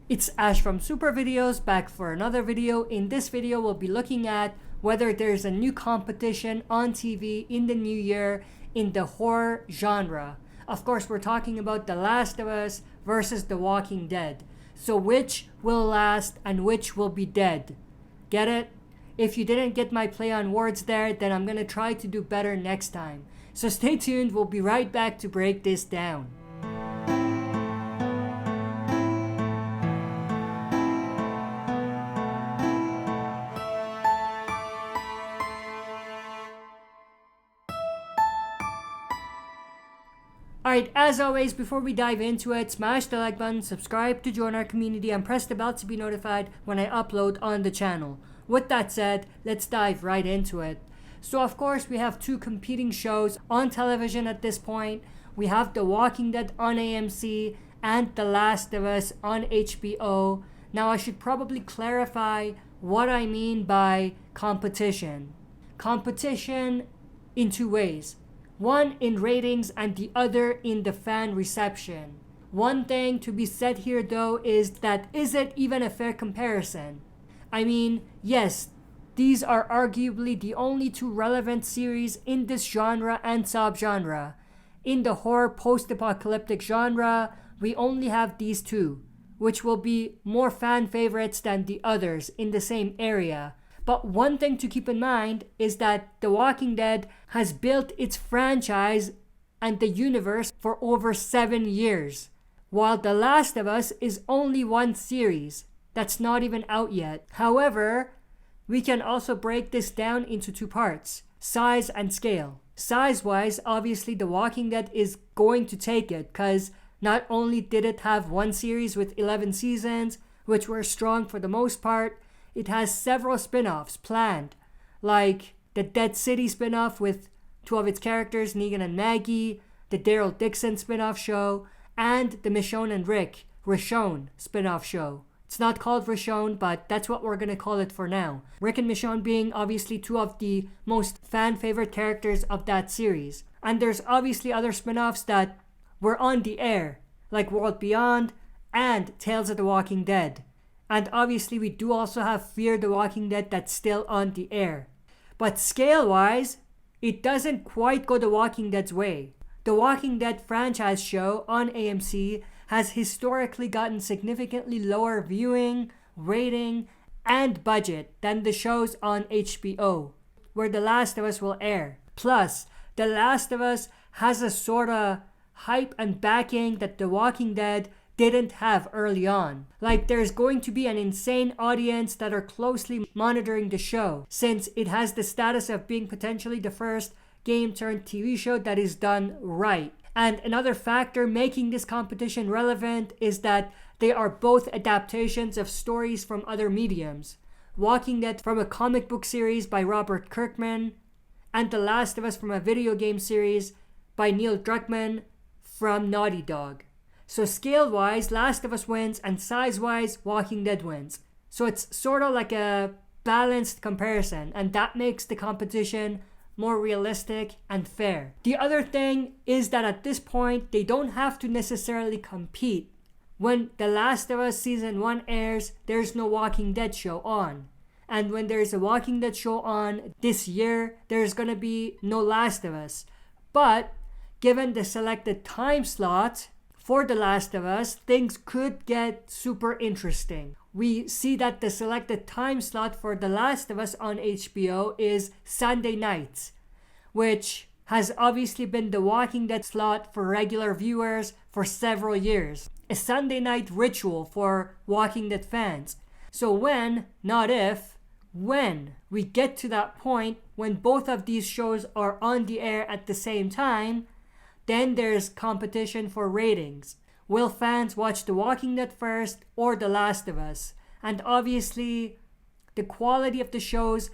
It's Ash from Super Videos back for another video. In this video, we'll be looking at whether there's a new competition on TV in the new year in the horror genre. Of course, we're talking about The Last of Us versus The Walking Dead. So which will last and which will be dead? Get it? If you didn't get my play on words there, then I'm gonna try to do better next time. So stay tuned, we'll be right back to break this down. Alright, as always, before we dive into it, smash the like button, subscribe to join our community, and press the bell to be notified when I upload on the channel. With that said, let's dive right into it. So of course, we have two competing shows on television at this point. We have The Walking Dead on AMC and The Last of Us on HBO. Now I should probably clarify what I mean by competition. Competition in two ways. One in ratings and the other in the fan reception. One thing to be said here though is that is it even a fair comparison? I mean, yes, these are arguably the only two relevant series in this genre and subgenre. In the horror post-apocalyptic genre, we only have these two, which will be more fan favorites than the others in the same area. But one thing to keep in mind is that The Walking Dead has built its franchise and the universe for over 7 years, while The Last of Us is only one series that's not even out yet. However, we can also break this down into two parts, size and scale. Size-wise, obviously The Walking Dead is going to take it because not only did it have one series with 11 seasons, which were strong for the most part, it has several spin-offs planned, like the Dead City spin-off with two of its characters, Negan and Maggie, the Daryl Dixon spin-off show, and the Michonne and Rick, Rishon spin-off show. It's not called Rishon, but that's what we're gonna call it for now. Rick and Michonne being obviously two of the most fan-favorite characters of that series. And there's obviously other spin-offs that were on the air, like World Beyond and Tales of the Walking Dead. And obviously we do also have Fear the Walking Dead that's still on the air. But scale-wise, it doesn't quite go The Walking Dead's way. The Walking Dead franchise show on AMC has historically gotten significantly lower viewing, rating, and budget than the shows on HBO, where The Last of Us will air. Plus, The Last of Us has a sorta hype and backing that The Walking Dead didn't have early on. Like there's going to be an insane audience that are closely monitoring the show, since it has the status of being potentially the first game turned TV show that is done right. And another factor making this competition relevant is that they are both adaptations of stories from other mediums. Walking Dead from a comic book series by Robert Kirkman, and The Last of Us from a video game series by Neil Druckmann from Naughty Dog. So scale-wise, Last of Us wins, and size-wise, Walking Dead wins. So it's sort of like a balanced comparison, and that makes the competition more realistic and fair. The other thing is that at this point, they don't have to necessarily compete. When The Last of Us Season 1 airs, there's no Walking Dead show on. And when there's a Walking Dead show on this year, there's gonna be no Last of Us. But given the selected time slot for The Last of Us, things could get super interesting. We see that the selected time slot for The Last of Us on HBO is Sunday nights, which has obviously been the Walking Dead slot for regular viewers for several years. A Sunday night ritual for Walking Dead fans. So when, not if, when we get to that point when both of these shows are on the air at the same time, then there's competition for ratings. Will fans watch The Walking Dead first or The Last of Us? And obviously, the quality of the shows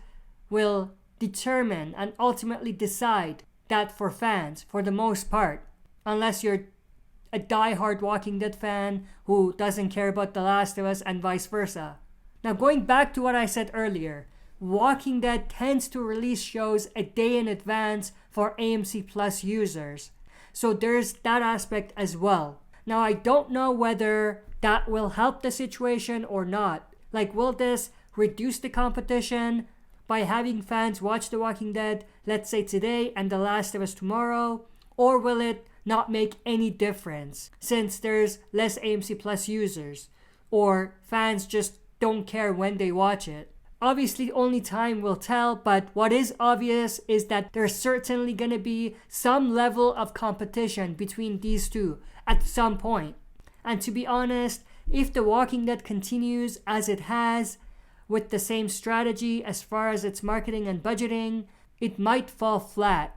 will determine and ultimately decide that for fans, for the most part. Unless you're a die-hard Walking Dead fan who doesn't care about The Last of Us and vice versa. Now going back to what I said earlier, Walking Dead tends to release shows a day in advance for AMC Plus users. So there's that aspect as well. Now I don't know whether that will help the situation or not? Like, will this reduce the competition by having fans watch The Walking Dead, let's say today, and The Last of Us tomorrow? Or will it not make any difference since there's less AMC Plus users, or fans just don't care when they watch it? Obviously, only time will tell, but what is obvious is that there's certainly going to be some level of competition between these two at some point. And to be honest, if The Walking Dead continues as it has, with the same strategy as far as its marketing and budgeting, it might fall flat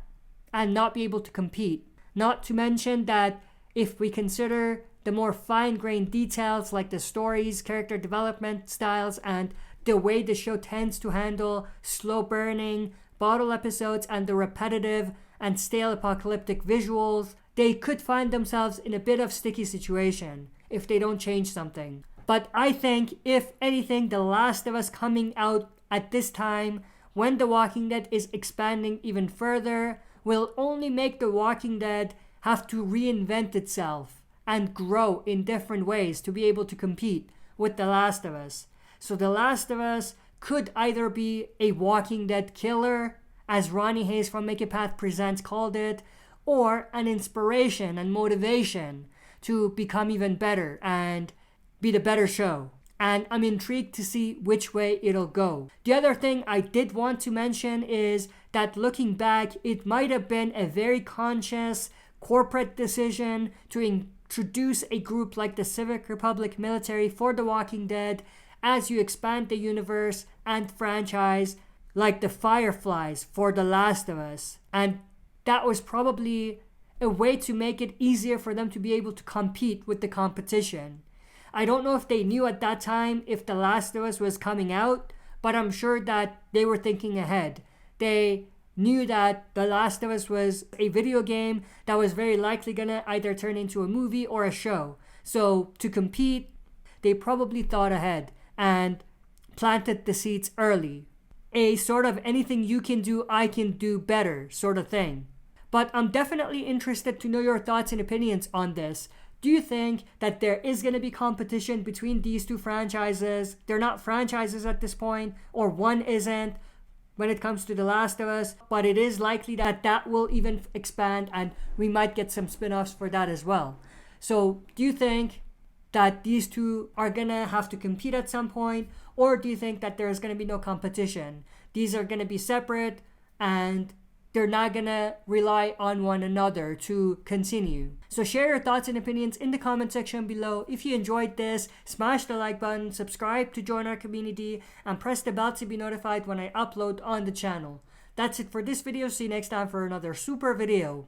and not be able to compete. Not to mention that if we consider the more fine-grained details like the stories, character development styles, and the way the show tends to handle slow burning, bottle episodes, and the repetitive and stale apocalyptic visuals, they could find themselves in a bit of sticky situation if they don't change something. But I think, if anything, The Last of Us coming out at this time, when The Walking Dead is expanding even further, will only make The Walking Dead have to reinvent itself and grow in different ways to be able to compete with The Last of Us. So The Last of Us could either be a Walking Dead killer, as Ronnie Hayes from Make It Path Presents called it, or an inspiration and motivation to become even better and be the better show. And I'm intrigued to see which way it'll go. The other thing I did want to mention is that looking back, it might have been a very conscious corporate decision to introduce a group like the Civic Republic military for The Walking Dead as you expand the universe and franchise, like the Fireflies for The Last of Us. And that was probably a way to make it easier for them to be able to compete with the competition. I don't know if they knew at that time if The Last of Us was coming out, but I'm sure that they were thinking ahead. They knew that The Last of Us was a video game that was very likely gonna either turn into a movie or a show. So to compete, they probably thought ahead and planted the seeds early. A sort of anything you can do, I can do better sort of thing. But I'm definitely interested to know your thoughts and opinions on this. Do you think that there is going to be competition between these two franchises? They're not franchises at this point, or one isn't when it comes to The Last of Us, but it is likely that that will even expand and we might get some spin-offs for that as well. So do you think that these two are going to have to compete at some point, or do you think that there's going to be no competition? These are going to be separate and they're not going to rely on one another to continue. So share your thoughts and opinions in the comment section below. If you enjoyed this, smash the like button, subscribe to join our community, and press the bell to be notified when I upload on the channel. That's it for this video. See you next time for another super video.